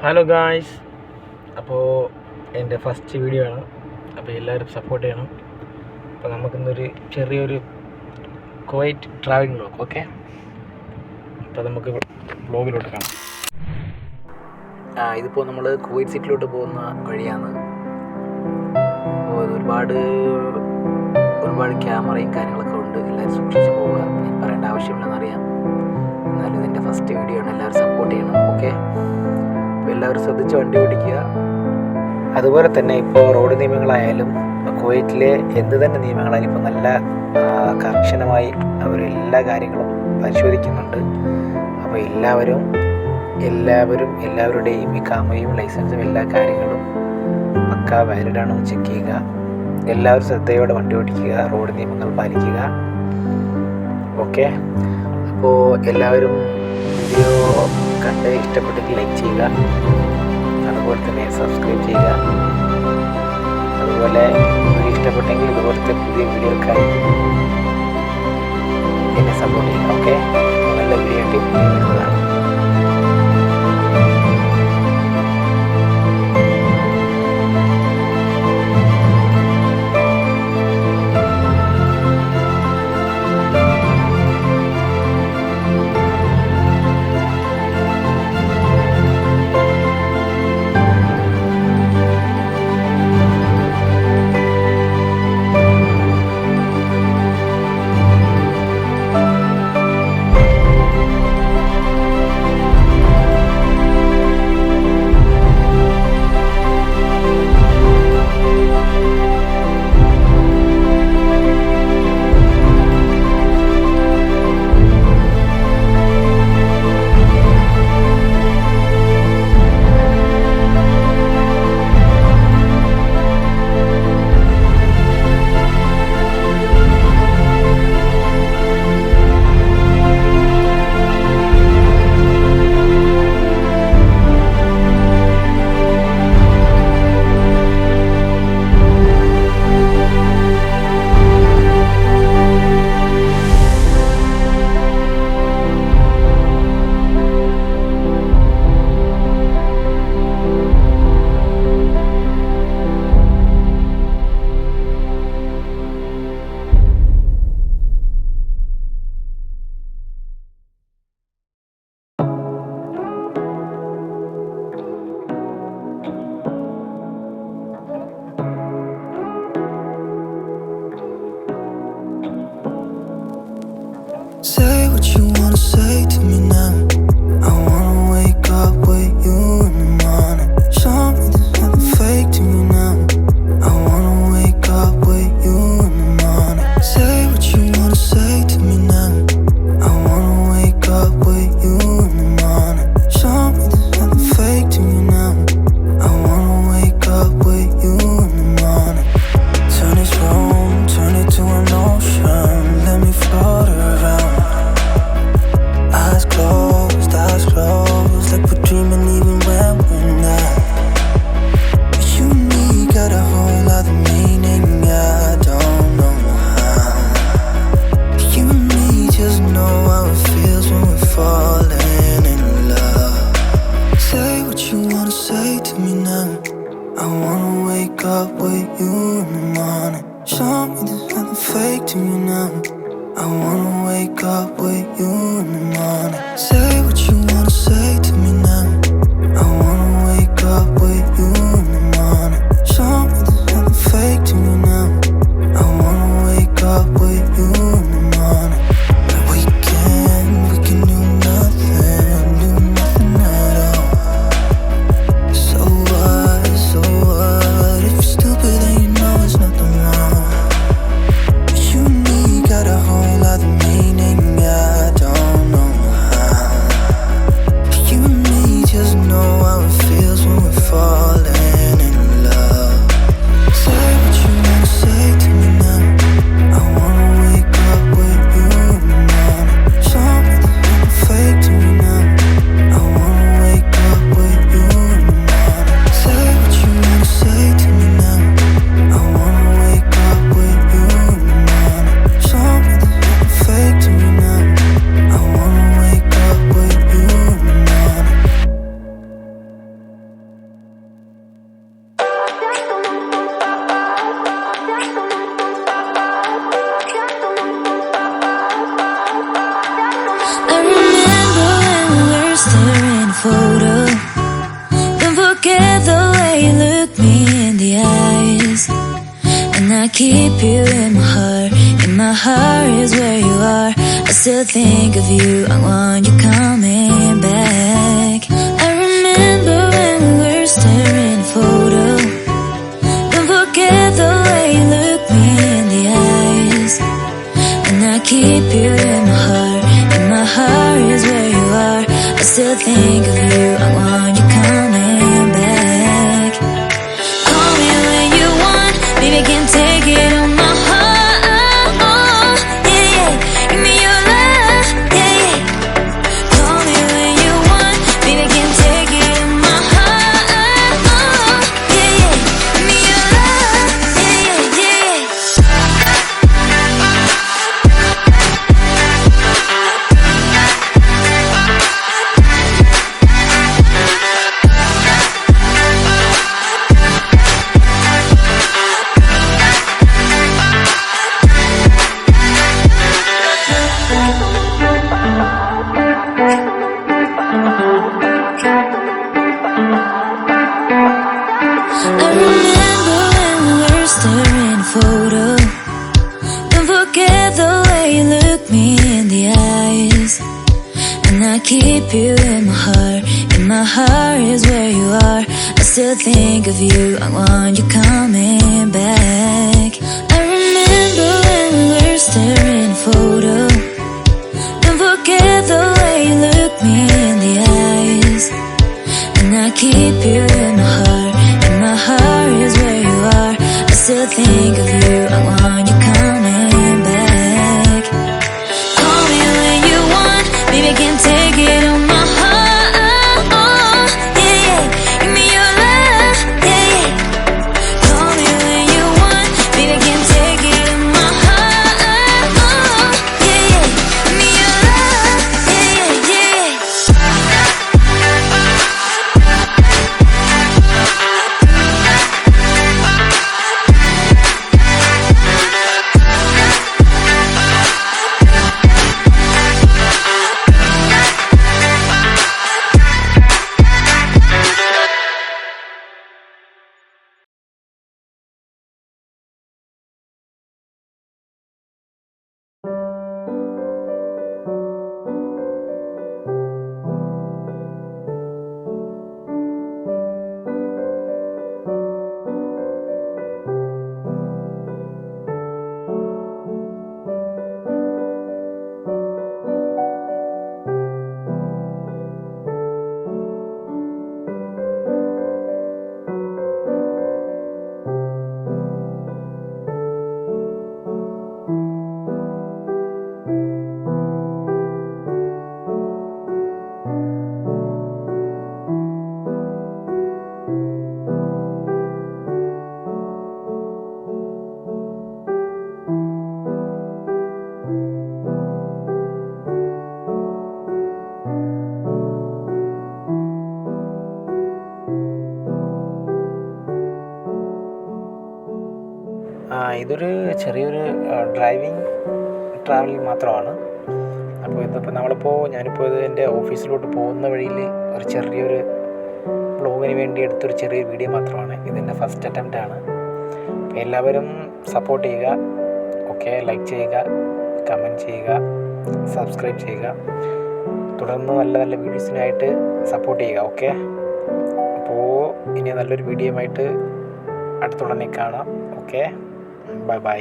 Hello guys, അപ്പോൾ എൻ്റെ first video ആണ്. അപ്പോൾ എല്ലാവരും സപ്പോർട്ട് ചെയ്യണം. അപ്പോൾ നമുക്കിന്നൊരു ചെറിയൊരു കുവൈറ്റ് ട്രാവലിംഗ് വ്ലോഗ്. ഓക്കെ, അപ്പോൾ നമുക്ക് വ്ലോഗിലോട്ട് കാണാം. ഇതിപ്പോൾ നമ്മൾ കുവൈറ്റ് സിറ്റിയിലോട്ട് പോകുന്ന വഴിയാണ്. അപ്പോൾ ഒരുപാട് ക്യാമറയും കാര്യങ്ങളൊക്കെ ഉണ്ട്. എല്ലാവരും സൂക്ഷിച്ച് പോവുക. ഞാൻ പറയേണ്ട ആവശ്യമില്ലെന്നറിയാം, എന്നാലും ഇതിൻ്റെ ഫസ്റ്റ് വീഡിയോ ആണ്. എല്ലാവരും സപ്പോർട്ട് ചെയ്യണം. ഓക്കെ, എല്ലാവരും ശ്രദ്ധിച്ച് വണ്ടി ഓടിക്കുക. അതുപോലെ തന്നെ ഇപ്പോൾ റോഡ് നിയമങ്ങളായാലും കുവൈറ്റിലെ എന്ത് തന്നെ നിയമങ്ങളായാലും ഇപ്പോൾ നല്ല കർശനമായി അവരെല്ലാ കാര്യങ്ങളും പരിശോധിക്കുന്നുണ്ട്. അപ്പോൾ എല്ലാവരുടെയും ഇഖാമയും ലൈസൻസും എല്ലാ കാര്യങ്ങളും പക്കാ വാലിഡാണോ ചെക്ക് ചെയ്യുക. എല്ലാവരും ശ്രദ്ധയോടെ വണ്ടി ഓടിക്കുക, റോഡ് നിയമങ്ങൾ പാലിക്കുക. ഓക്കെ, അപ്പോൾ എല്ലാവരും വീഡിയോ കണ്ട് ഇഷ്ടപ്പെട്ടെങ്കിൽ ലൈക്ക് ചെയ്യുക, അതുപോലെ തന്നെ സബ്സ്ക്രൈബ് ചെയ്യുക. അതുപോലെ വീഡിയോ ഇഷ്ടപ്പെട്ടെങ്കിൽ ഇതുപോലത്തെ പുതിയ വീഡിയോക്കായി എന്നെ സപ്പോർട്ട് ചെയ്യുക. ഓക്കെ, നല്ല വീഡിയോ ടിപ്പ് വരുന്നതാണ്. Say what you wanna say to me now. I wanna wake up with you in the morning. Show me there's nothing fake to me now. I wanna wake up with you in the morning. Say what you wanna say to me now. I wanna wake up with you in the morning. Show me there's nothing fake to me now. I wanna wake up with you in the morning. Turn this room, turn it to an ocean. Let me float around. Eyes closed, like we're dreaming even when we're not. You and me got a whole lot of meaning, I don't know how. You and me just know how it feels when we're falling in love. Say what you wanna say to me now. I wanna wake up with you in the morning. Show me there's nothing fake to me now. I wanna wake up with you in the morning. Say what you wanna say to me now. I wanna wake up with you in the morning. Show me there's nothing fake to me now. I wanna wake up with you in the morning. We can do nothing at all. So what, if you're stupid then you know there's nothing wrong. You and me got a whole lot of meaning, I don't know how. You and me Don't forget the way you look me in the eyes. And I keep you in my heart. In my heart is where you are. I still think of you. I want you coming back. I remember when we were staring at a photo. Don't forget the way you look me in the eyes. And I keep you in my heart. In my heart is where you are. I still think of you. I want you coming back. Call me when you want. Baby, I can't take it on my heart. Yeah, yeah. Give me your love. Yeah, yeah. Call me when you want. Baby, I can't take it on my heart. Yeah, yeah. Give me your love. Yeah, yeah, yeah. I remember when we were staring at a photo. Don't forget the way you look me in the eyes. And I keep you in my heart. In my heart is where you are. I still think of you. I want you coming back. I remember when we were staring at a photo. Don't forget the way you look me in the eyes. And I keep you in my heart. In my heart is where you are. I still think of you. I want you coming back. Call me when you want. Baby, I can't take it on my heart. Yeah, yeah. Give me your love. Yeah, yeah. Call me when you want. Baby, I can't take it on my heart. Yeah, yeah. Give me your love. Yeah, yeah, yeah. ഇതൊരു ചെറിയൊരു driving travelling മാത്രമാണ്. അപ്പോൾ ഇതിപ്പോൾ ഞാനിപ്പോൾ ഇത് എൻ്റെ ഓഫീസിലോട്ട് പോകുന്ന വഴിയിൽ ഒരു ചെറിയൊരു വ്ളോഗിന് വേണ്ടി എടുത്തൊരു ചെറിയ വീഡിയോ മാത്രമാണ്. ഇതിൻ്റെ ഫസ്റ്റ് അറ്റംപ്റ്റാണ്. അപ്പോൾ എല്ലാവരും സപ്പോർട്ട് ചെയ്യുക. ഓക്കെ, ലൈക്ക് ചെയ്യുക, കമൻറ്റ് ചെയ്യുക, സബ്സ്ക്രൈബ് ചെയ്യുക. തുടർന്ന് നല്ല നല്ല വീഡിയോസിനായിട്ട് സപ്പോർട്ട് ചെയ്യുക. ഓക്കെ, അപ്പോൾ ഇനി നല്ലൊരു വീഡിയോയുമായിട്ട് അടുത്തുടനെ കാണാം. Okay, bye bye.